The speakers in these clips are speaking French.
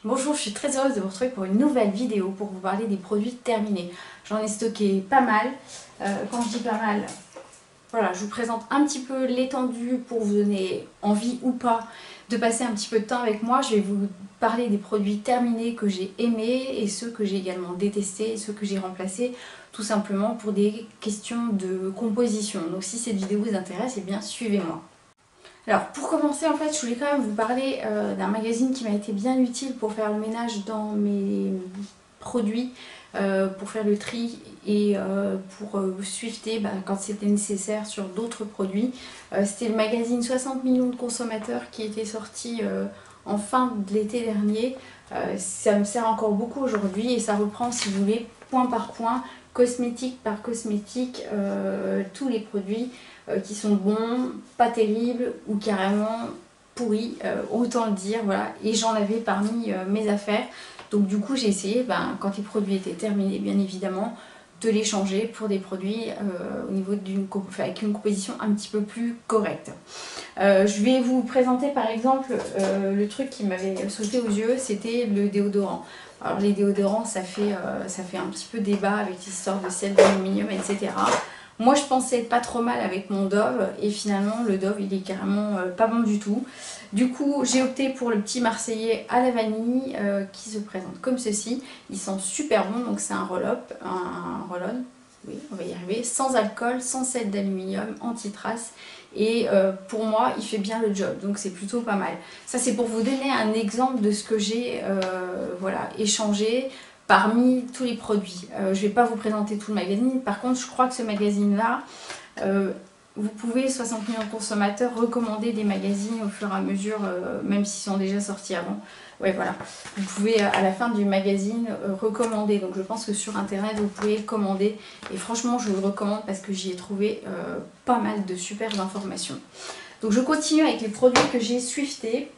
Bonjour, je suis très heureuse de vous retrouver pour une nouvelle vidéo pour vous parler des produits terminés. J'en ai stocké pas mal. Quand je dis pas mal, voilà, je vous présente un petit peu l'étendue pour vous donner envie ou pas de passer un petit peu de temps avec moi. Je vais vous parler des produits terminés que j'ai aimés et ceux que j'ai également détestés et ceux que j'ai remplacés tout simplement pour des questions de composition. Donc si cette vidéo vous intéresse, eh bien suivez-moi. Alors pour commencer, en fait, je voulais quand même vous parler d'un magazine qui m'a été bien utile pour faire le ménage dans mes produits, pour faire le tri et pour swifter quand c'était nécessaire sur d'autres produits. C'était le magazine 60 millions de consommateurs qui était sorti en fin de l'été dernier. Ça me sert encore beaucoup aujourd'hui et ça reprend, si vous voulez, point par point, cosmétique par cosmétique, tous les produits qui sont bons, pas terribles ou carrément pourris, autant le dire, voilà. Et j'en avais parmi mes affaires. Donc du coup j'ai essayé, quand les produits étaient terminés bien évidemment, de les changer pour des produits au niveau avec une composition un petit peu plus correcte. Je vais vous présenter par exemple le truc qui m'avait sauté aux yeux, c'était le déodorant. Alors les déodorants ça fait un petit peu débat avec l'histoire de sel d'aluminium, etc. Moi je pensais pas trop mal avec mon Dove et finalement le Dove il est carrément pas bon du tout. Du coup j'ai opté pour le petit Marseillais à la vanille qui se présente comme ceci. Il sent super bon, donc c'est un roll-on, oui on va y arriver, sans alcool, sans sel d'aluminium, anti-trace. Et pour moi il fait bien le job, donc c'est plutôt pas mal. Ça c'est pour vous donner un exemple de ce que j'ai voilà, échangé parmi tous les produits. Je ne vais pas vous présenter tout le magazine, par contre je crois que ce magazine là, vous pouvez, 60 millions de consommateurs, recommander des magazines au fur et à mesure, même s'ils sont déjà sortis avant. Ouais, voilà. Vous pouvez à la fin du magazine recommander, donc je pense que sur internet vous pouvez commander et franchement je vous le recommande parce que j'y ai trouvé pas mal de super informations. Donc je continue avec les produits que j'ai swiftés.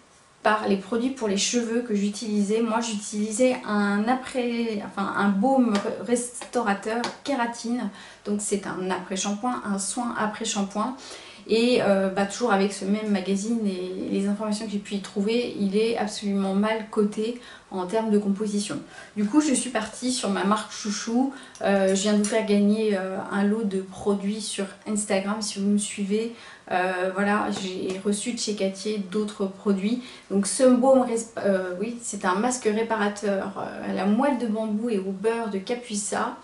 Par les produits pour les cheveux que j'utilisais. Moi j'utilisais un baume restaurateur kératine, donc c'est un après-shampoing, un soin après-shampoing. Et toujours avec ce même magazine et les informations que j'ai pu y trouver, il est absolument mal coté en termes de composition. Du coup je suis partie sur ma marque chouchou. Je viens de vous faire gagner un lot de produits sur Instagram si vous me suivez. Voilà, j'ai reçu de chez Cattier d'autres produits. Donc ce baume, oui, c'est un masque réparateur à la moelle de bambou et au beurre de Capuissa.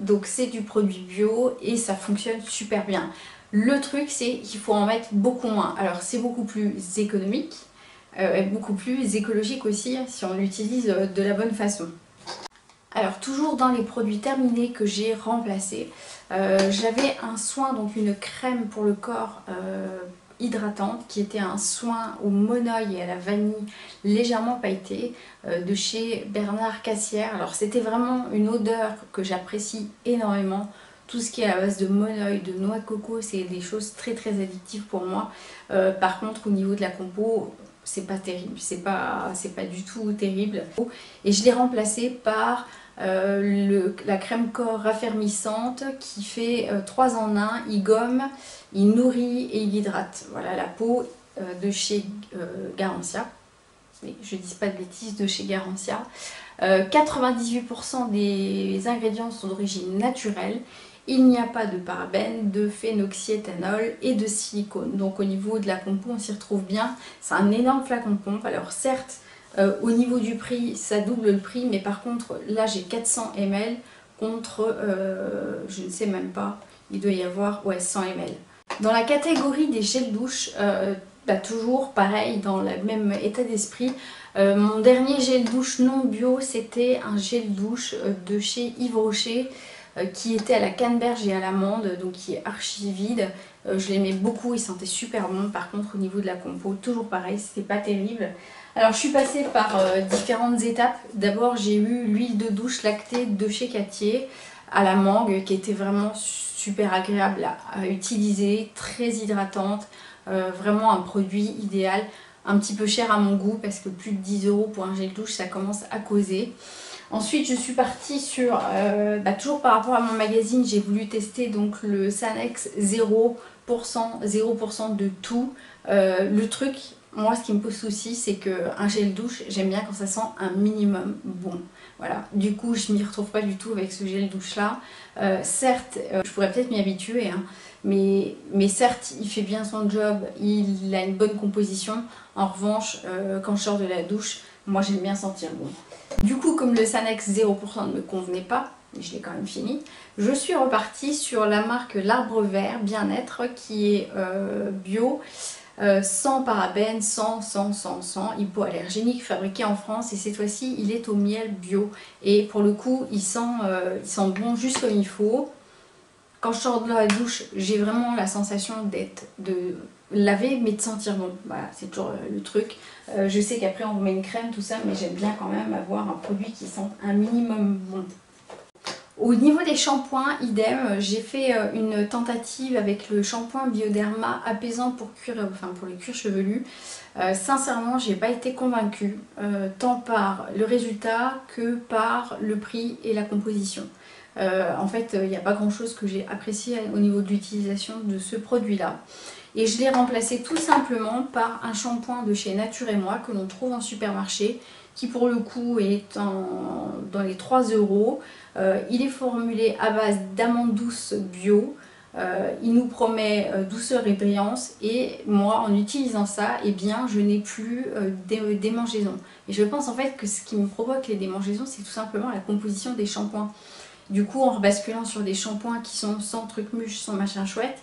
Donc c'est du produit bio et ça fonctionne super bien. Le truc c'est qu'il faut en mettre beaucoup moins. Alors c'est beaucoup plus économique, beaucoup plus écologique aussi si on l'utilise de la bonne façon. Alors toujours dans les produits terminés que j'ai remplacés, j'avais un soin, donc une crème pour le corps hydratante qui était un soin au monoeil et à la vanille légèrement pailleté de chez Bernard Cassière. Alors c'était vraiment une odeur que j'apprécie énormément. Tout ce qui est à base de monoeil, de noix de coco, c'est des choses très très addictives pour moi. Par contre au niveau de la compo, c'est pas terrible, c'est pas du tout terrible. Et je l'ai remplacé par la crème corps raffermissante qui fait 3 en 1, il gomme, il nourrit et il hydrate. Voilà la peau de chez Garancia. Oui, je dis pas de bêtises, de chez Garancia. 98% des ingrédients sont d'origine naturelle. Il n'y a pas de parabènes, de phénoxyéthanol et de silicone. Donc au niveau de la compo, on s'y retrouve bien. C'est un énorme flacon pompe. Alors certes, au niveau du prix, ça double le prix, mais par contre, là j'ai 400 ml contre, je ne sais même pas, il doit y avoir 100 ml. Dans la catégorie des gels douche, toujours pareil, dans le même état d'esprit, mon dernier gel douche non bio, c'était un gel douche de chez Yves Rocher, qui était à la canneberge et à l'amande, donc qui est archi vide. Je l'aimais beaucoup, il sentait super bon. Par contre au niveau de la compo, toujours pareil, c'était pas terrible. Alors je suis passée par différentes étapes. D'abord j'ai eu l'huile de douche lactée de chez Cattier à la mangue qui était vraiment super agréable à utiliser, très hydratante, vraiment un produit idéal. Un petit peu cher à mon goût parce que plus de 10 € pour un gel douche ça commence à causer. Ensuite je suis partie sur, toujours par rapport à mon magazine, j'ai voulu tester donc le Sanex 0% de tout. Le truc moi ce qui me pose souci c'est qu'un gel douche, j'aime bien quand ça sent un minimum bon. Voilà, du coup je m'y retrouve pas du tout avec ce gel douche là. Certes, je pourrais peut-être m'y habituer, hein, mais certes il fait bien son job, il a une bonne composition. En revanche, quand je sors de la douche, moi j'aime bien sentir bon. Du coup, comme le Sanex 0% ne me convenait pas, je l'ai quand même fini, je suis repartie sur la marque L'Arbre Vert Bien-être qui est bio, sans parabènes, sans hypoallergénique, fabriqué en France, et cette fois-ci il est au miel bio. Et pour le coup il sent bon juste comme il faut. Quand je sors de la douche, j'ai vraiment la sensation de laver mais de sentir bon. Voilà, c'est toujours le truc. Je sais qu'après on met une crème, tout ça, mais j'aime bien quand même avoir un produit qui sent un minimum bon. Au niveau des shampoings, idem, j'ai fait une tentative avec le shampoing Bioderma apaisant pour les cuirs chevelus. Sincèrement, j'ai pas été convaincue, tant par le résultat que par le prix et la composition. En fait, il n'y a pas grand chose que j'ai apprécié au niveau de l'utilisation de ce produit-là. Et je l'ai remplacé tout simplement par un shampoing de chez Nature et Moi que l'on trouve en supermarché, qui pour le coup est dans les 3 €. Il est formulé à base d'amandes douces bio. Il nous promet douceur et brillance, et moi en utilisant ça, eh bien je n'ai plus des démangeaisons. Et je pense en fait que ce qui me provoque les démangeaisons, c'est tout simplement la composition des shampoings. Du coup, en rebasculant sur des shampoings qui sont sans truc muche, sans machin chouette,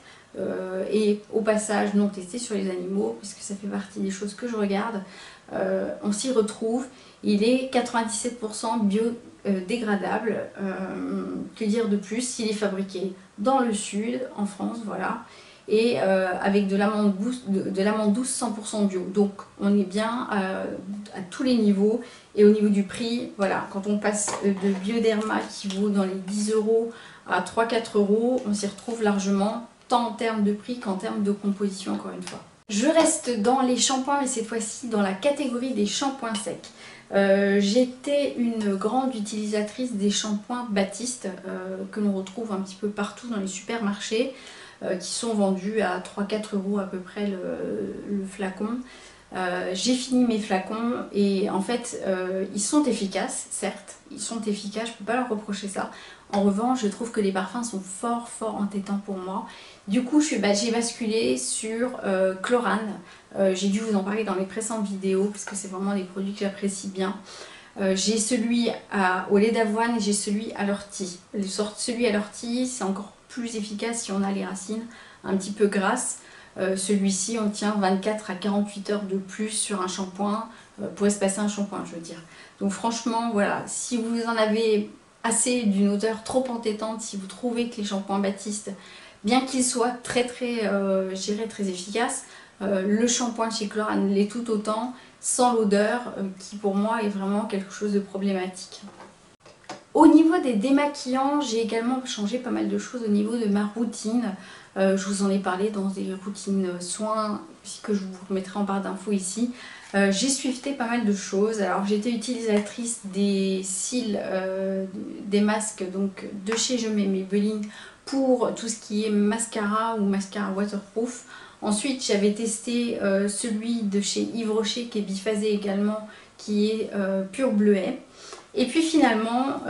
et au passage non testés sur les animaux, puisque ça fait partie des choses que je regarde, on s'y retrouve. Il est 97% biodégradable. Que dire de plus? Il est fabriqué dans le sud, en France, voilà, et avec de l'amande douce 100% bio. Donc on est bien à tous les niveaux. Et au niveau du prix, voilà, quand on passe de Bioderma qui vaut dans les 10 € à 3-4 €, on s'y retrouve largement, tant en termes de prix qu'en termes de composition, encore une fois. Je reste dans les shampoings, mais cette fois-ci dans la catégorie des shampoings secs. J'étais une grande utilisatrice des shampoings Baptiste, que l'on retrouve un petit peu partout dans les supermarchés, qui sont vendus à 3-4 € à peu près le flacon. J'ai fini mes flacons et en fait ils sont efficaces, certes, ils sont efficaces, je ne peux pas leur reprocher ça. En revanche, je trouve que les parfums sont fort entêtants pour moi. Du coup, j'ai basculé sur Chlorane. J'ai dû vous en parler dans les précédentes vidéos parce que c'est vraiment des produits que j'apprécie bien. J'ai celui au lait d'avoine et j'ai celui à l'ortie. Celui à l'ortie, c'est encore plus efficace si on a les racines un petit peu grasses. Celui-ci, on tient 24 à 48 heures de plus sur un shampoing, pour espacer un shampoing, je veux dire. Donc franchement, voilà, si vous en avez assez d'une odeur trop entêtante, si vous trouvez que les shampoings Baptiste, bien qu'ils soient je dirais très efficaces, le shampoing de chez Chlorane l'est tout autant, sans l'odeur, qui pour moi est vraiment quelque chose de problématique. Au niveau des démaquillants, j'ai également changé pas mal de choses au niveau de ma routine. Je vous en ai parlé dans des routines soins que je vous remettrai en barre d'infos ici. J'ai swifté pas mal de choses. Alors j'étais utilisatrice des cils, des masques donc de chez Je mets Maybelline pour tout ce qui est mascara ou mascara waterproof. Ensuite j'avais testé celui de chez Yves Rocher qui est biphasé également, qui est pur bleuet. Et puis finalement,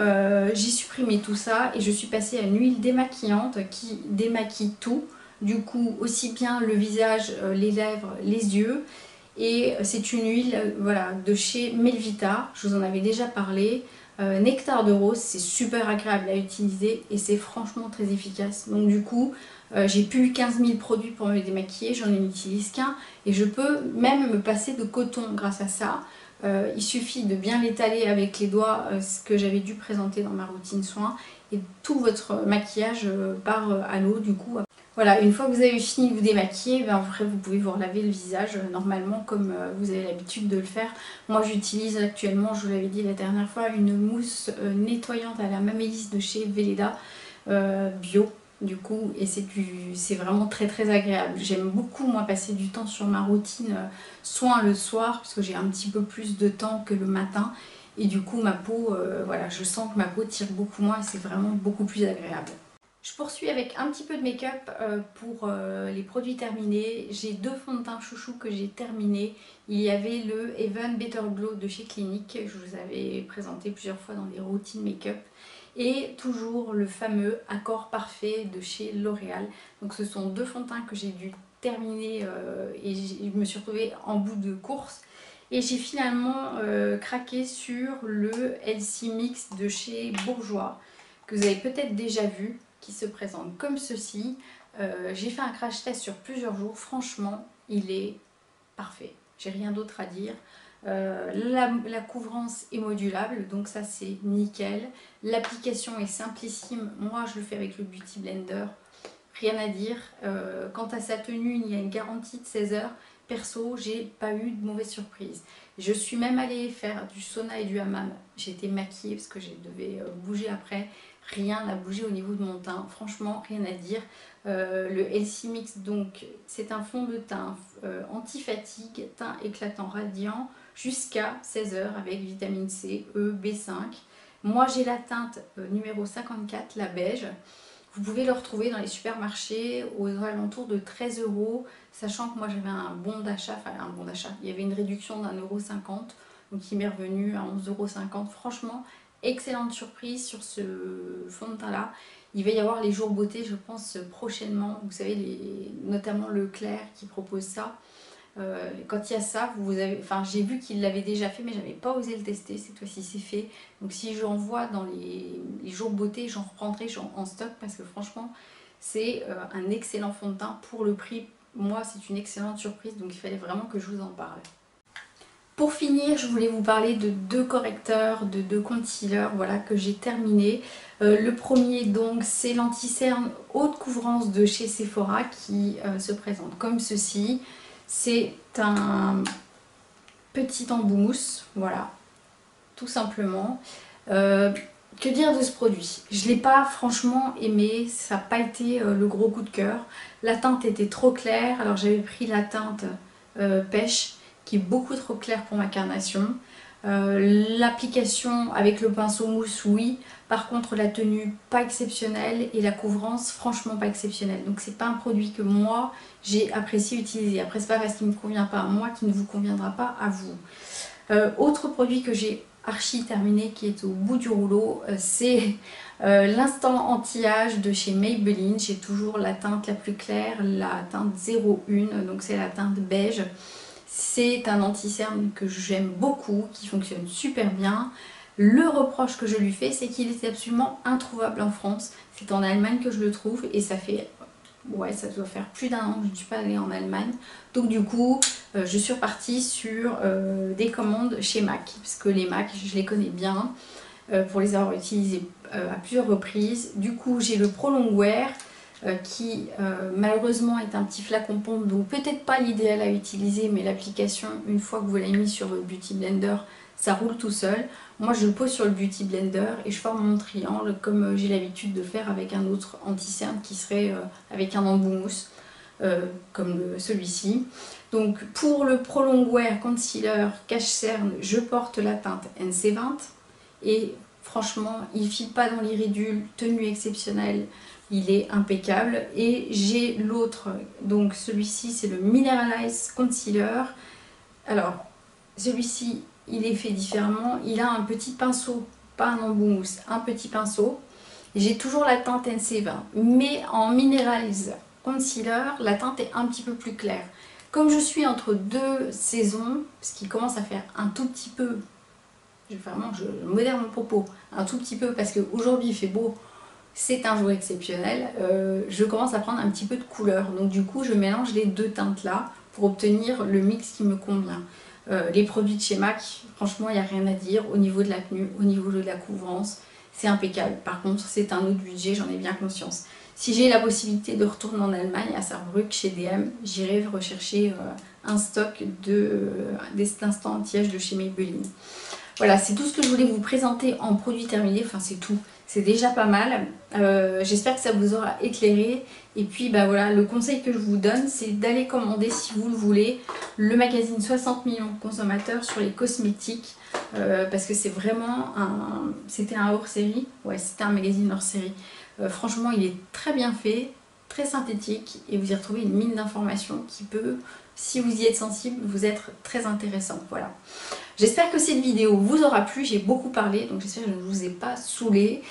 j'ai supprimé tout ça et je suis passée à une huile démaquillante qui démaquille tout. Du coup, aussi bien le visage, les lèvres, les yeux. Et c'est une huile voilà, de chez Melvita, je vous en avais déjà parlé. Nectar de rose, c'est super agréable à utiliser et c'est franchement très efficace. Donc du coup, j'ai plus 15 000 produits pour me démaquiller, j'en utilise qu'un. Et je peux même me passer de coton grâce à ça. Il suffit de bien l'étaler avec les doigts, ce que j'avais dû présenter dans ma routine soin, et tout votre maquillage part à l'eau du coup. Voilà, une fois que vous avez fini de vous démaquiller, après vous pouvez vous relaver le visage normalement comme vous avez l'habitude de le faire. Moi j'utilise actuellement, je vous l'avais dit la dernière fois, une mousse nettoyante à la Mamélisse de chez Velleda bio. Du coup, et c'est vraiment très agréable. J'aime beaucoup moi passer du temps sur ma routine soin le soir parce que j'ai un petit peu plus de temps que le matin et du coup ma peau, voilà, je sens que ma peau tire beaucoup moins et c'est vraiment beaucoup plus agréable. Je poursuis avec un petit peu de make-up pour les produits terminés. J'ai 2 fonds de teint chouchou que j'ai terminés. Il y avait le Even Better Glow de chez Clinique, je vous avais présenté plusieurs fois dans les routines make-up. Et toujours le fameux Accord Parfait de chez L'Oréal. Donc ce sont 2 fonds de teint que j'ai dû terminer et je me suis retrouvée en bout de course. Et j'ai finalement craqué sur le LC Mix de chez Bourjois, que vous avez peut-être déjà vu, qui se présente comme ceci. J'ai fait un crash test sur plusieurs jours, franchement il est parfait, j'ai rien d'autre à dire. La couvrance est modulable, donc ça c'est nickel. L'application est simplissime, moi je le fais avec le Beauty Blender, rien à dire. Quant à sa tenue, il y a une garantie de 16 heures. Perso, j'ai pas eu de mauvaise surprise. Je suis même allée faire du sauna et du hammam. J'ai été maquillée parce que je devais bouger après. Rien n'a bougé au niveau de mon teint. Franchement, rien à dire. Le LC Mix, donc, c'est un fond de teint anti-fatigue, teint éclatant radiant jusqu'à 16 heures avec vitamine C, E, B5. Moi, j'ai la teinte numéro 54, la beige. Vous pouvez le retrouver dans les supermarchés aux alentours de 13 €, sachant que moi j'avais un bon d'achat, il y avait une réduction d'1,50 €, donc il m'est revenu à 11,50 €. Franchement, excellente surprise sur ce fond de teint là. Il va y avoir les jours beauté, je pense, prochainement. Vous savez, notamment Leclerc qui propose ça. Quand il y a ça, j'ai vu qu'il l'avait déjà fait, mais j'avais pas osé le tester. Cette fois-ci c'est fait, donc si j'en vois dans les jours beauté, j'en reprendrai en stock, parce que franchement c'est un excellent fond de teint pour le prix. Moi c'est une excellente surprise, donc il fallait vraiment que je vous en parle. Pour finir, je voulais vous parler de 2 correcteurs, de 2 concealers, voilà, que j'ai terminé. Le premier donc c'est l'anti-cerne haute couvrance de chez Sephora qui se présente comme ceci. C'est un petit embout mousse, voilà, tout simplement. Que dire de ce produit? Je ne l'ai pas franchement aimé, ça n'a pas été le gros coup de cœur. La teinte était trop claire, alors j'avais pris la teinte pêche, qui est beaucoup trop claire pour ma carnation. L'application avec le pinceau mousse, oui. Par contre, la tenue, pas exceptionnelle, et la couvrance, franchement pas exceptionnelle. Donc c'est pas un produit que moi j'ai apprécié utiliser. Après, c'est pas parce qu'il ne me convient pas à moi qu'il ne vous conviendra pas à vous. Autre produit que j'ai archi terminé, qui est au bout du rouleau, c'est l'instant anti-âge de chez Maybelline. J'ai toujours la teinte la plus claire, la teinte 01, donc c'est la teinte beige. C'est un anti-cerne que j'aime beaucoup, qui fonctionne super bien. Le reproche que je lui fais, c'est qu'il est absolument introuvable en France. C'est en Allemagne que je le trouve, et ça fait, ouais, ça doit faire plus d'1 an que je ne suis pas allée en Allemagne. Donc du coup, je suis repartie sur des commandes chez MAC, parce que les MAC, je les connais bien, pour les avoir utilisés à plusieurs reprises. Du coup, j'ai le Pro Longwear, qui malheureusement est un petit flacon pompe, donc peut-être pas l'idéal à utiliser, mais l'application, une fois que vous l'avez mis sur votre Beauty Blender, ça roule tout seul. Moi je le pose sur le Beauty Blender et je forme mon triangle comme j'ai l'habitude de faire avec un autre anti-cerne qui serait avec un embout mousse, comme celui-ci. Donc pour le Pro Longwear Concealer Cache Cerne, je porte la teinte NC20 et franchement il ne file pas dans l'iridule, tenue exceptionnelle. Il est impeccable. Et j'ai l'autre, donc celui-ci c'est le Mineralize Concealer. Alors celui-ci il est fait différemment, il a un petit pinceau, pas un embout mousse, un petit pinceau. J'ai toujours la teinte NC20, mais en Mineralize Concealer la teinte est un petit peu plus claire. Comme je suis entre 2 saisons, parce qu'il commence à faire un tout petit peu, je modère mon propos, un tout petit peu, parce qu'aujourd'hui il fait beau, c'est un jour exceptionnel, je commence à prendre un petit peu de couleur. Donc du coup, je mélange les 2 teintes là pour obtenir le mix qui me convient. Les produits de chez MAC, franchement, il n'y a rien à dire. Au niveau de la tenue, au niveau de la couvrance, c'est impeccable. Par contre, c'est un autre budget, j'en ai bien conscience. Si j'ai la possibilité de retourner en Allemagne, à Saarbrück, chez DM, j'irai rechercher un stock d'instants anti-âge de chez Maybelline. Voilà, c'est tout ce que je voulais vous présenter en produits terminés. Enfin, c'est tout. C'est déjà pas mal. J'espère que ça vous aura éclairé. Et puis, bah voilà, le conseil que je vous donne, c'est d'aller commander, si vous le voulez, le magazine 60 millions de consommateurs sur les cosmétiques. Parce que c'est vraiment c'était un hors-série. Ouais, c'était un magazine hors-série. Franchement, il est très bien fait, très synthétique et vous y retrouvez une mine d'informations qui peut, si vous y êtes sensible, vous être très intéressant. Voilà. J'espère que cette vidéo vous aura plu, j'ai beaucoup parlé, donc j'espère que je ne vous ai pas saoulé.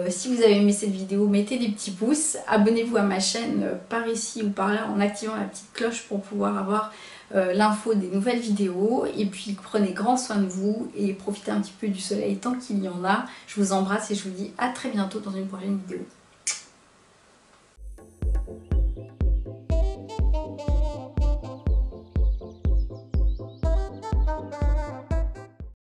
Si vous avez aimé cette vidéo, mettez des petits pouces, abonnez-vous à ma chaîne par ici ou par là en activant la petite cloche pour pouvoir avoir l'info des nouvelles vidéos. Et puis prenez grand soin de vous et profitez un petit peu du soleil tant qu'il y en a. Je vous embrasse et je vous dis à très bientôt dans une prochaine vidéo.